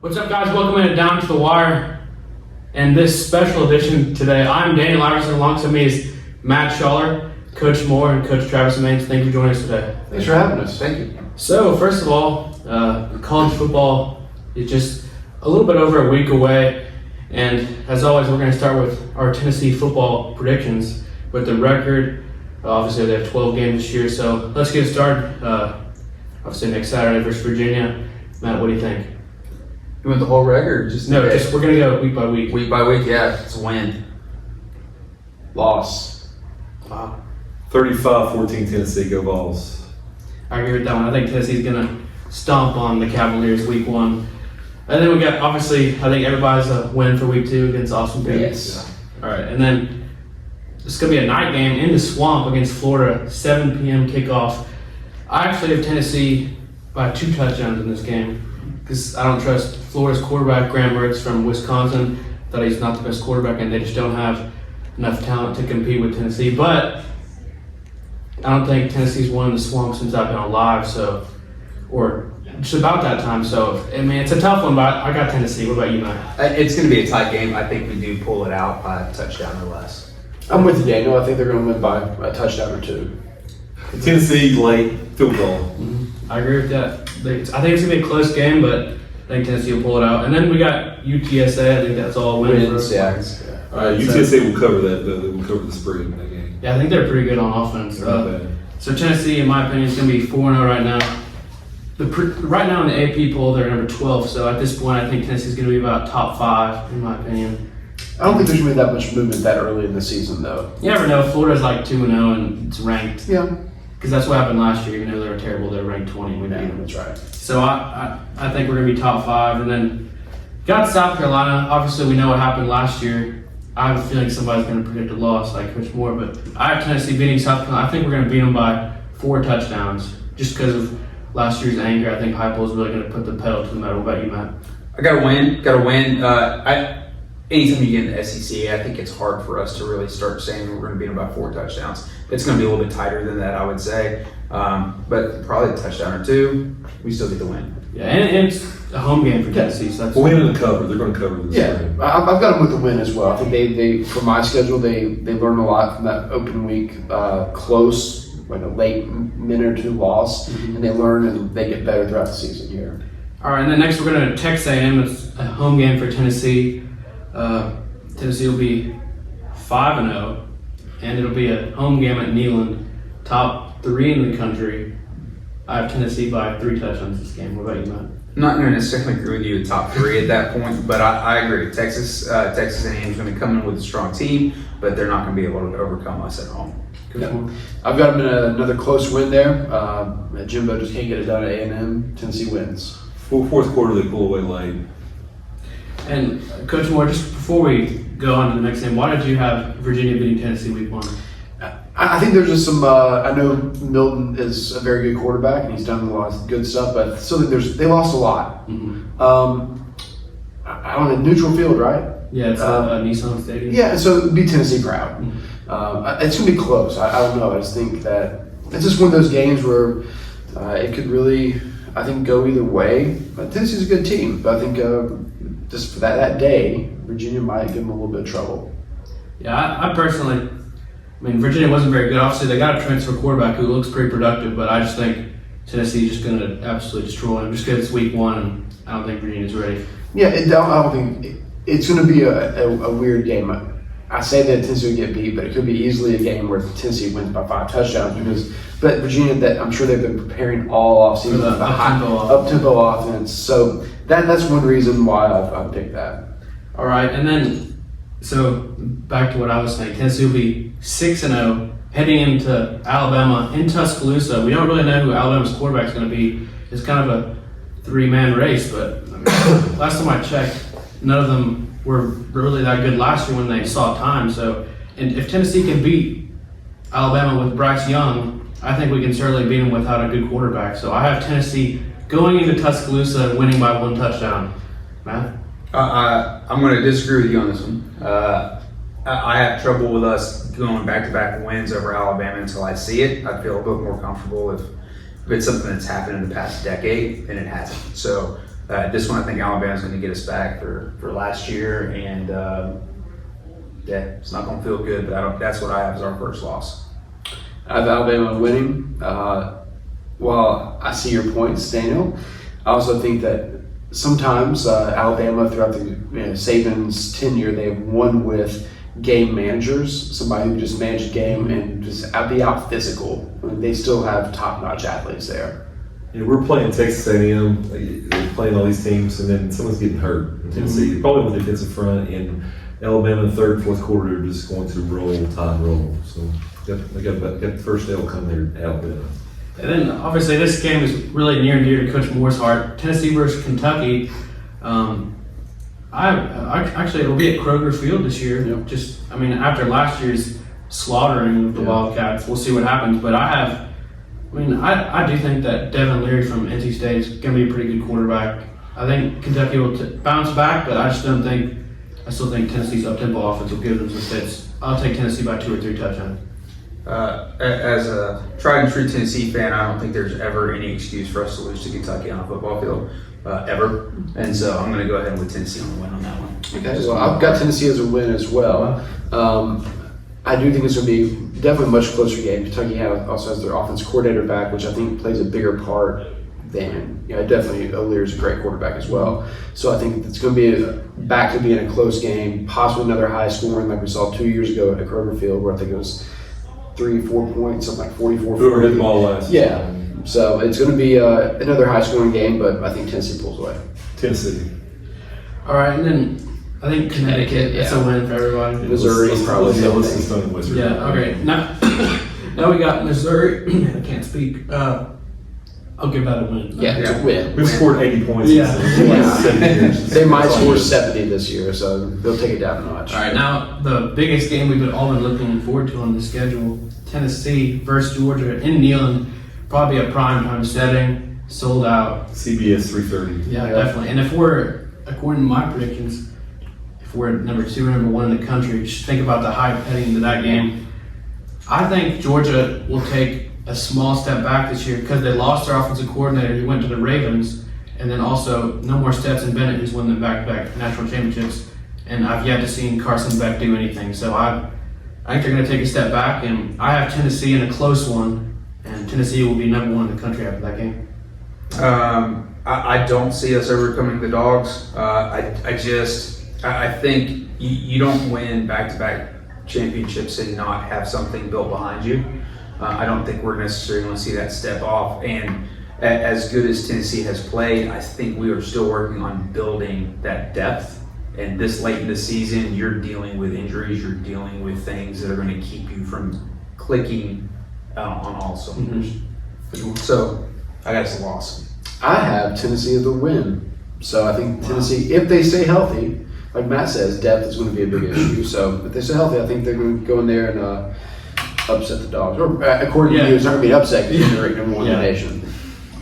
What's up, guys? Welcome in Down to the Wire. And this special edition today, I'm Daniel Iverson. Alongside me is Matt Schaller, Coach Moore, and Coach Travis Maines. Thank you for joining us today. Thanks for having us. Thank you. So, first of all, college football is just a little bit over a week away. And as always, we're going to start with our Tennessee football predictions with the record. Obviously, they have 12 games this year, so let's get started. Obviously, next Saturday versus Virginia. Matt, what do you think? You want the whole record? Just we're going to go week by week. Week by week, yeah. It's a win. Loss. Wow. 35-14 Tennessee, go Vols. I agree with that one. I think Tennessee's going to stomp on the Cavaliers week one. And then we got, obviously, I think everybody's a win for week two against Austin Peay. Yes. All right, and then it's going to be a night game in the Swamp against Florida, 7 p.m. kickoff. I actually have Tennessee by 2 touchdowns in this game because I don't trust Florida's quarterback, Graham Mertz from Wisconsin. Thought he's not the best quarterback, and they just don't have enough talent to compete with Tennessee. But I don't think Tennessee's won the Swamp since I've been alive, or just about that time. So, I mean, it's a tough one, but I got Tennessee. What about you, Matt? It's going to be a tight game. I think we do pull it out by a touchdown or less. I'm with you, Daniel. I think they're going to win by a touchdown or 2. Tennessee late field goal. I agree with that. I think it's going to be a close game, but I think Tennessee will pull it out. And then we got UTSA. I think that's all wins. Wins, yeah. UTSA will cover that, though. They will cover the spread in that game. Yeah, I think they're pretty good on offense. Not bad. So Tennessee, in my opinion, is going to be 4-0 right now. Right now in the AP poll, they're number 12. So at this point, I think Tennessee's going to be about top 5, in my opinion. I don't think there's going to be that much movement that early in the season, though. You never know. Florida's like 2-0 and it's ranked. Yeah. Because that's what happened last year. Even though they were terrible, they were ranked 20. We beat them. That's right. So I think we're going to be top 5. And then got South Carolina. Obviously, we know what happened last year. I have a feeling somebody's going to predict a loss like Coach Moore. But I have Tennessee beating South Carolina. I think we're going to beat them by 4 touchdowns just because of last year's anger. I think Heupel is really going to put the pedal to the metal. What about you, Matt? I got to win. Anytime you get in the SEC, I think it's hard for us to really start saying we're going to beat them by 4 touchdowns. It's going to be a little bit tighter than that, I would say. But probably a touchdown or 2, we still get the win. Yeah, and it's a home game for Tennessee. So that's Win and cover. They're going to cover this game. I've got them with the win as well. I think they for my schedule, they learned a lot from that open week close, like a late minute or 2 loss, and they learn and they get better throughout the season here. All right, and then next we're going to Texas A&M. It's a home game for Tennessee. Tennessee will be 5-0, and it'll be a home game at Neyland, top 3 in the country. I have Tennessee by 3 touchdowns this game. What about you, Matt? I'm not going to necessarily agree with you with top 3 at that point, but I agree. Texas A&M is going to come in with a strong team, but they're not going to be able to overcome us at home. Yeah. I've got them in another close win there. Jimbo just can't get it done at A&M. Tennessee wins. Fourth quarter, they pull away late. And Coach Moore, just before we go on to the next game, why did you have Virginia beating Tennessee week 1? I think there's just some. I know Milton is a very good quarterback and he's done a lot of good stuff, but I still think they lost a lot. Mm-hmm. I don't know, neutral field, right? Yeah, it's Nissan Stadium. Yeah, so it'd be Tennessee proud. Mm-hmm. It's gonna be close. I don't know. I just think that it's just one of those games where it could really, I think, go either way. But Tennessee's a good team. But I think just for that day, Virginia might give them a little bit of trouble. Yeah, I personally, Virginia wasn't very good. Obviously, they got a transfer quarterback who looks pretty productive, but I just think Tennessee's just going to absolutely destroy them just because it's week 1, and I don't think Virginia's ready. Yeah, I don't think it's going to be a weird game. I say that Tennessee would get beat, but it could be easily a game where Tennessee wins by 5 touchdowns but Virginia, that I'm sure they've been preparing all offseason for the up-tempo offense. So that's one reason why I picked that. All right, and then so back to what I was saying. Tennessee will be 6-0 heading into Alabama in Tuscaloosa. We don't really know who Alabama's quarterback is going to be. It's kind of a 3-man race, but last time I checked, none of them were really that good last year when they saw time. So, and if Tennessee can beat Alabama with Bryce Young, I think we can certainly beat them without a good quarterback. So I have Tennessee going into Tuscaloosa and winning by 1 touchdown. Matt? I'm going to disagree with you on this one. I have trouble with us going back-to-back wins over Alabama until I see it. I feel a bit more comfortable if it's something that's happened in the past decade, and it hasn't. So This one, I think Alabama's going to get us back for last year, and yeah, it's not going to feel good. But that's what I have as our first loss. I have Alabama winning. While I see your points, Daniel, I also think that sometimes Alabama, throughout the Saban's tenure, they have won with game managers, somebody who just managed a game and just be out physical. I mean, they still have top-notch athletes there. Yeah, we're playing Texas A&M, they're playing all these teams, and then someone's getting hurt in Tennessee, probably on the defensive front, and Alabama in the third and fourth quarter are just going to roll. So they got the first L come there, Alabama. And then obviously this game is really near and dear to Coach Moore's heart. Tennessee versus Kentucky. Actually it'll be at Kroger Field this year. Yep. After last year's slaughtering of the Wildcats, we'll see what happens. But I do think that Devin Leary from NC State is going to be a pretty good quarterback. I think Kentucky will bounce back, but I still think Tennessee's up-tempo offense will give them some fits. I'll take Tennessee by 2 or 3 touchdowns. As a tried and true Tennessee fan, I don't think there's ever any excuse for us to lose to Kentucky on a football field, ever. And so I'm going to go ahead with Tennessee on the win on that one. Okay, well, I've got Tennessee as a win as well. I do think it's going to be definitely a much closer game. Kentucky also has their offense coordinator back, which I think plays a bigger part than, definitely O'Leary's a great quarterback as well. So I think it's going to be back to being a close game, possibly another high scoring like we saw 2 years ago at Kroger Field, where I think it was 3-4 points, something like 44. Whoever hit the ball last. Yeah. So it's going to be another high scoring game, but I think Tennessee pulls away. Tennessee. All right, and then I think Connecticut. That's a win for everybody. Missouri is probably the let's thing. start in West Virginia. Yeah. Okay. Now we got Missouri. I can't speak. I'll give that a win. Yeah, it's a win. We've scored 80 points Yeah. in the last 7 years. They might score 70 this year, so they'll take it down a notch. All right, now the biggest game we've all been looking forward to on the schedule: Tennessee versus Georgia in Neyland. Probably a prime time setting, sold out. CBS 3:30. Yeah, definitely. And if we're, according to my predictions, if we're number 2 or number 1 in the country, just think about the hype heading into that game. I think Georgia will take a small step back this year because they lost their offensive coordinator. He went to the Ravens, and then also no more Stetson Bennett, who's won them back-to-back national championships. And I've yet to see Carson Beck do anything. So I think they're going to take a step back, and I have Tennessee in a close one, and Tennessee will be number 1 in the country after that game. I don't see us overcoming the Dogs. I think you don't win back-to-back championships and not have something built behind you. I don't think we're necessarily going to see that step off. And as good as Tennessee has played, I think we are still working on building that depth. And this late in the season, you're dealing with injuries, you're dealing with things that are going to keep you from clicking on all cylinders. So I got us a loss. I have Tennessee as a win. So I think Tennessee, if they stay healthy, like Matt says, depth is going to be a big issue. So if they stay healthy, I think they're going to go in there and upset the Dogs. Or according to you, it's not going to be an upset because they're number 1 in the nation.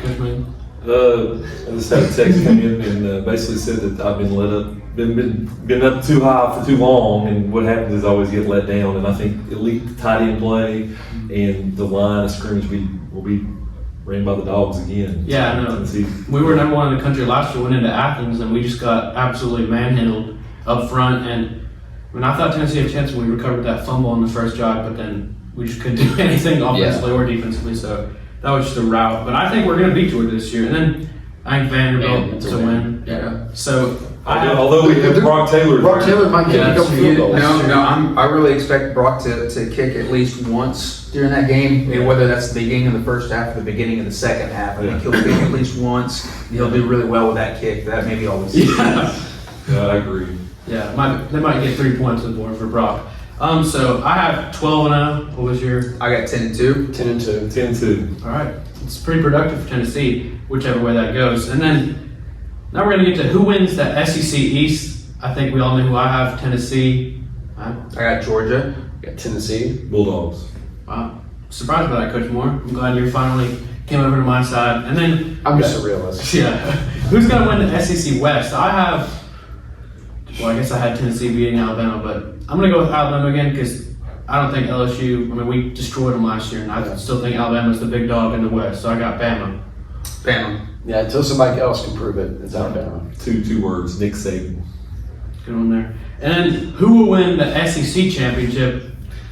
Coach Moon? I just had a text come in and basically said that I've been up too high for too long, and what happens is I always get let down. And I think elite tight end play and the line of scrimmage will be ran by the Dogs again. Yeah, I know. We were number 1 in the country last year, went into Athens, and we just got absolutely manhandled up front. And I thought Tennessee had a chance when we recovered that fumble on the first drive, but then we just couldn't do anything offensively or defensively. So that was just a rout. But I think we're going to beat Georgia this year. And then I think Vanderbilt to win. Yeah. So although we have Brock Taylor. Brock Taylor might kick a couple field goals. I really expect Brock to kick at least once during that game, and whether that's the beginning of the first half or the beginning of the second half. I think he'll kick at least once. He'll do really well with that kick. That maybe all we see. Yeah, I agree. Yeah, they might get 3 points on the board for Brock. So I have 12-0. What was your? I got 10-2. 10-2. 10-2. All right, it's pretty productive for Tennessee, whichever way that goes. And then now we're going to get to who wins the SEC East. I think we all know who I have. Tennessee. I got Georgia. Got Tennessee. Bulldogs. Wow, surprised by that, Coach Moore. I'm glad you finally came over to my side. And then I'm just a realist. Yeah, who's going to win the SEC West? I guess I had Tennessee beating Alabama, but I'm going to go with Alabama again because I don't think LSU, we destroyed them last year, and I still think Alabama's the big dog in the West, so I got Bama. Bama. Yeah, until somebody else can prove it, it's Alabama. Two words, Nick Saban. Good one there. And who will win the SEC championship?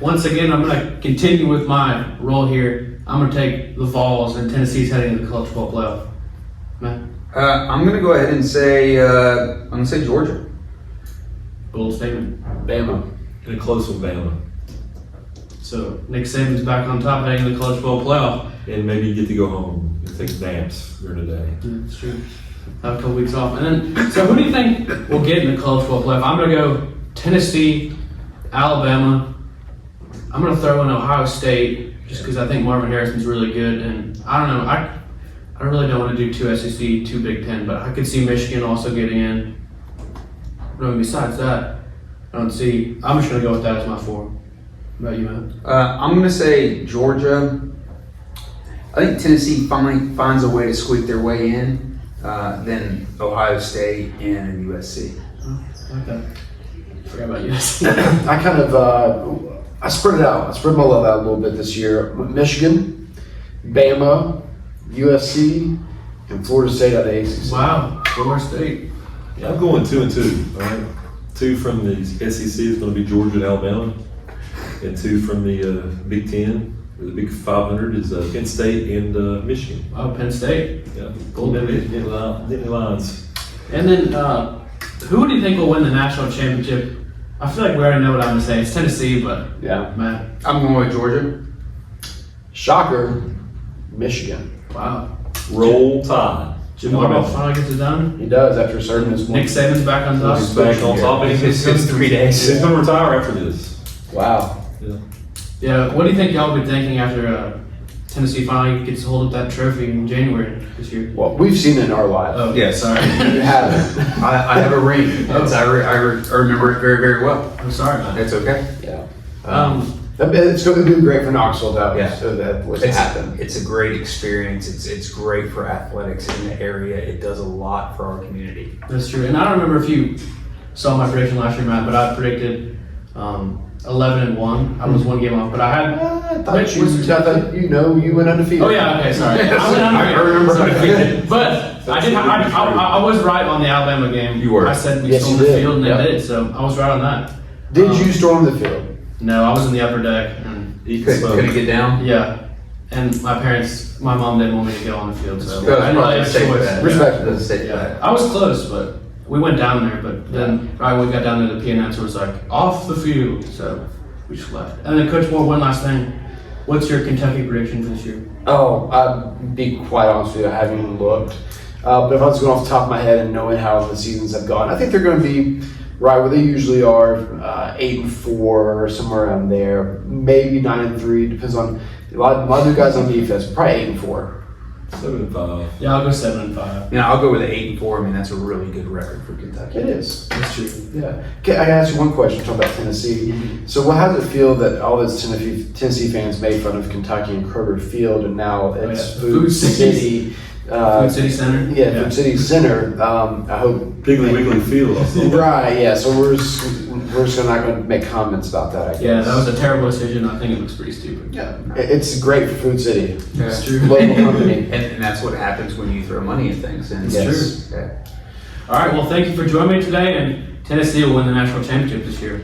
Once again, I'm going to continue with my role here. I'm going to take the Vols, and Tennessee's heading to the college football playoff. Matt? I'm going to go ahead and say I'm going to say Georgia. Bold statement. Bama. And a close one, Bama. So Nick Saban's back on top, heading to the college football playoff. And maybe you get to go home and take naps during the day. Yeah, that's true. Have a couple weeks off. And then, so who do you think will get in the college football playoff? I'm going to go Tennessee, Alabama. I'm going to throw in Ohio State just because I think Marvin Harrison's really good. And I don't know, I really don't want to do two SEC, two Big Ten, but I could see Michigan also getting in. But besides that, I'm just going to go with that as my 4. What about you, Matt? I'm going to say Georgia. I think Tennessee finally finds a way to squeak their way in. Then Ohio State and USC. Oh, I like that. Forgot about USC. I kind of I spread it out. I spread my love out a little bit this year. Michigan, Bama, USC, and Florida State out of ACC. Wow, Florida State. Yeah, I'm going 2 and 2. All right, 2 from the SEC is going to be Georgia and Alabama, and 2 from the Big Ten. The Big 500 is Penn State and Michigan. Oh, Penn State. Yeah, Gold Nittany Lions. And then, who do you think will win the national championship? I feel like we already know what I'm going to say. It's Tennessee, but Yeah. Matt. I'm going with Georgia. Shocker, Michigan. Wow. Roll Tide. Jim Harbaugh finally gets it done. He does after serving his Nick Saban's back on top. He's back on top. And It's 3 days. He's going to retire after this. Wow. Yeah. Yeah, what do you think y'all will be thinking after Tennessee finally gets hold of that trophy in January this year? Well, we've seen it in our life. Oh, Yes. sorry. You haven't. I have a ring. I remember it very, very well. I'm sorry, man. It's okay. Yeah. It's It's going to be great for Knoxville, though. Yeah. So that was happened. It's a great experience. It's great for athletics in the area. It does a lot for our community. That's true. And I don't remember if you saw my prediction last year, Matt, but I predicted 11-1. I was 1 game off, but I had. I thought you went undefeated. Oh yeah, okay, sorry. I remember. But I did. I was right on the Alabama game. You were. I said we Yes, stormed you the did. field, and Yep. they did. So I was right on that. Did you storm the field? No, I was in the upper deck, and Couldn't get down. yeah. And my mom didn't want me to go on the field, so That was I didn't really probably have a a safe choice. bet. Respect. That's a safe Yeah, bet. I was close, but we went down there. But then right when we got down to the P announcer was like off the field, so we just left. And then Coach Moore, one last thing. What's your Kentucky prediction for this year? Oh, I'll be quite honest with you, I haven't even looked. But if I was going off the top of my head and knowing how the seasons have gone, I think they're going to be right where they usually are, 8-4 or somewhere around there. Maybe 9-3, depends on a lot of new guys on defense. Probably 8-4. 7-5. Yeah, I'll go 7-5. Yeah, I'll go with an 8-4. I mean, that's a really good record for Kentucky. It is. That's true. Yeah. Okay, I gotta ask you one question. Talking about Tennessee. So, how does it feel that all those Tennessee fans made fun of Kentucky and Kroger Field, and now it's yeah. Food City? Food City Center. Yeah, Food City Center. I hope. Piggly Wiggly Field. I saw. Right. Yeah. So we're just not going to make comments about that. I guess. Yeah, that was a terrible decision. I think it looks pretty stupid. Yeah. It's great for Food City. That's true. Local company. And that's what happens when you throw money at things. And It's Yes. Yeah. All right. Well, thank you for joining me today, and Tennessee will win the national championship this year.